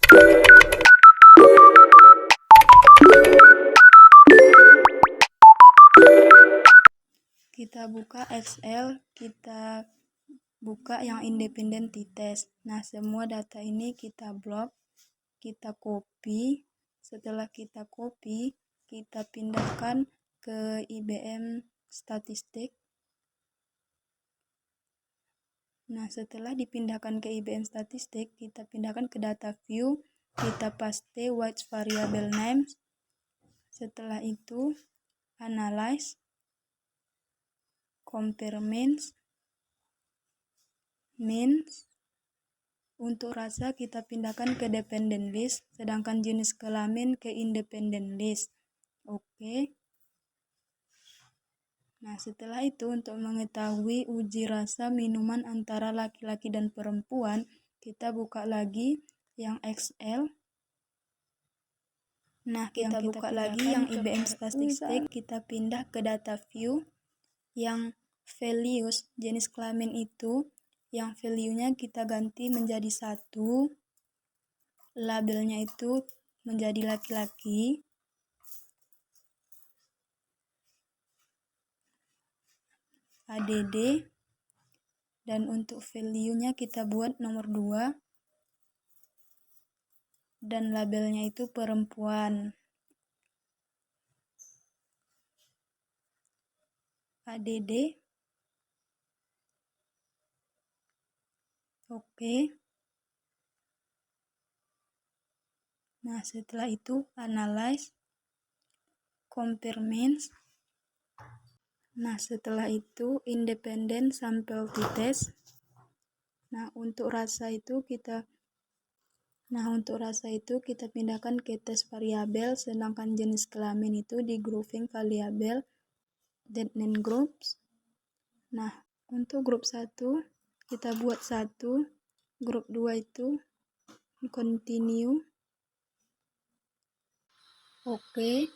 Kita buka Excel, kita buka yang independent t-test. Nah, semua data ini kita blok, kita copy. Setelah kita copy, kita pindahkan ke IBM Statistik. Nah, setelah dipindahkan ke IBM Statistik, kita pindahkan ke data view, kita paste which variable names. Setelah itu, analyze, compare means. Untuk rasa kita pindahkan ke dependent list, sedangkan jenis kelamin ke independent list. Oke. Nah, setelah itu untuk mengetahui uji rasa minuman antara laki-laki dan perempuan, kita buka lagi yang Excel. Nah, kita buka lagi yang IBM Statistik, kita pindah ke data view yang values jenis kelamin itu, yang value-nya kita ganti menjadi 1, labelnya itu menjadi laki-laki. ADD, dan untuk value-nya kita buat nomor 2, dan labelnya itu perempuan. ADD. Oke. Nah, setelah itu analyze, compare means. Nah, setelah itu independent sample t-test. Nah, untuk rasa itu kita pindahkan ke tes variabel, sedangkan jenis kelamin itu di grouping variabel dead name groups. Nah, untuk grup 1 kita buat 1, grup 2 itu continue. Oke.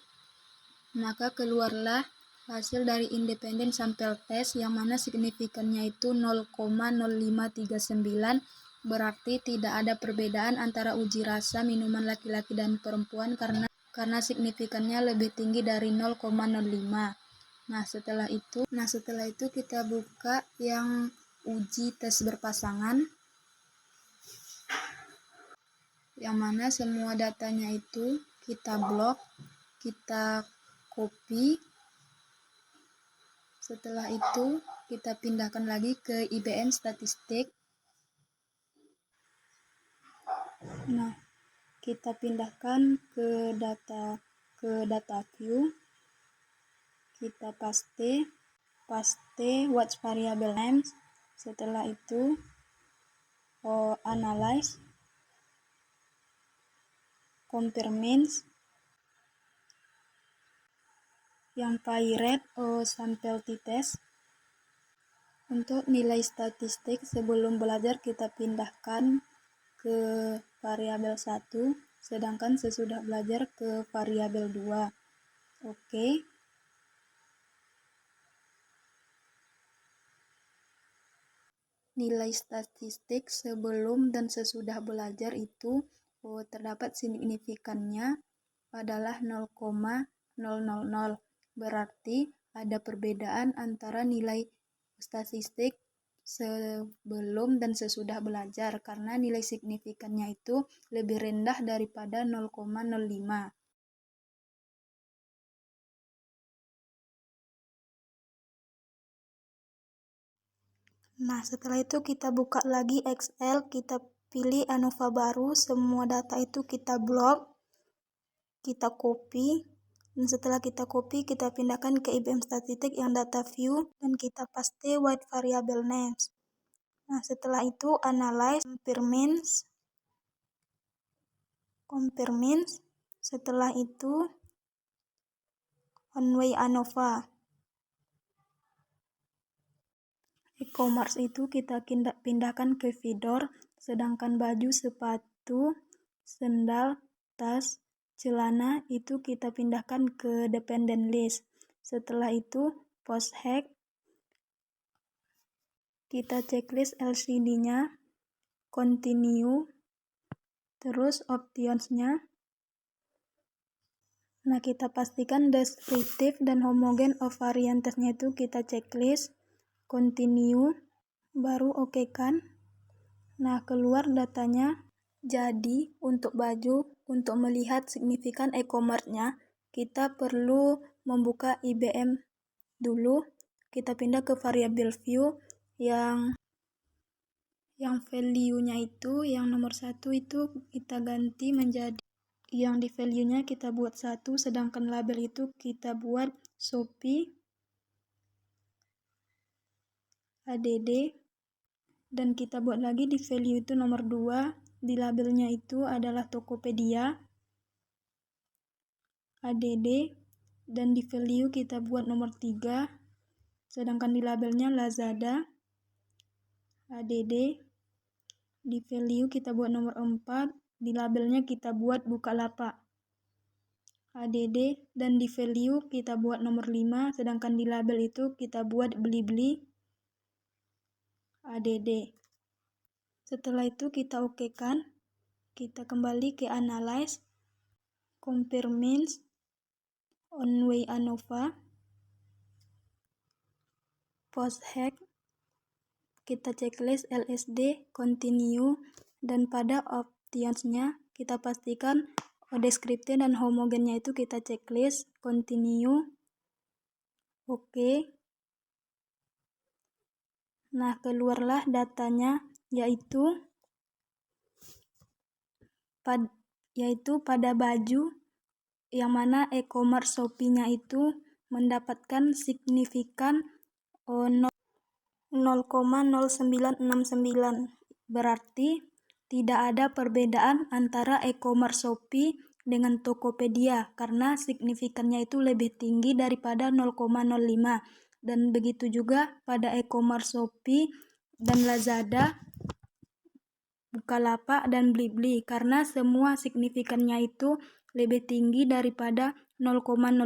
Maka keluarlah hasil dari independent sample test yang mana signifikannya itu 0,0539, berarti tidak ada perbedaan antara uji rasa minuman laki-laki dan perempuan karena signifikannya lebih tinggi dari 0,05. Nah, setelah itu kita buka yang uji tes berpasangan, yang mana semua datanya itu kita blok, kita copy. Setelah itu kita pindahkan lagi ke IBM Statistik. Nah, kita pindahkan ke data view. Kita paste watch variable names. Setelah itu analyze, compare means, yang pirate sample t-test. Untuk nilai statistik sebelum belajar kita pindahkan ke variabel 1, sedangkan sesudah belajar ke variabel 2. Oke. Nilai statistik sebelum dan sesudah belajar itu terdapat signifikannya adalah 0,000. Berarti ada perbedaan antara nilai statistik sebelum dan sesudah belajar karena nilai signifikannya itu lebih rendah daripada 0,05. Nah, setelah itu kita buka lagi Excel, kita pilih ANOVA baru, semua data itu kita blok, kita copy, dan setelah kita copy, kita pindahkan ke IBM Statistik yang data view, dan kita paste white variable names. Nah, setelah itu analyze, compare means, setelah itu Onway ANOVA. E-commerce itu kita pindahkan ke Vidor, sedangkan baju, sepatu, sendal, tas, celana itu kita pindahkan ke dependent list. Setelah itu post hack, kita checklist LCD-nya, continue. Terus optionsnya. Nah, kita pastikan deskriptif dan homogen of variantesnya itu kita checklist, continue, baru oke kan. Nah, keluar datanya. Jadi, untuk baju, untuk melihat signifikan e-commerce-nya, kita perlu membuka IBM dulu. Kita pindah ke variable view yang value-nya itu, yang nomor 1 itu kita ganti menjadi yang di value-nya kita buat 1, sedangkan label itu kita buat Shopee ADD, dan kita buat lagi di value itu nomor 2, di labelnya itu adalah Tokopedia ADD, dan di value kita buat nomor 3, sedangkan di labelnya Lazada ADD, di value kita buat nomor 4, di labelnya kita buat Bukalapak ADD, dan di value kita buat nomor 5, sedangkan di label itu kita buat Blibli ADD. Setelah itu kita okekan, kita kembali ke analyze, compare means, on way ANOVA, post hack, kita checklist LSD, continue, dan pada optionsnya kita pastikan deskriptif dan homogennya itu kita checklist, continue, oke. Nah, keluarlah datanya yaitu pada baju yang mana e-commerce Shopee-nya itu mendapatkan signifikan 0,0969. Berarti tidak ada perbedaan antara e-commerce Shopee dengan Tokopedia karena signifikannya itu lebih tinggi daripada 0,05. Dan begitu juga pada e-commerce Shopee dan Lazada, Bukalapak, dan Blibli karena semua signifikannya itu lebih tinggi daripada 0,05.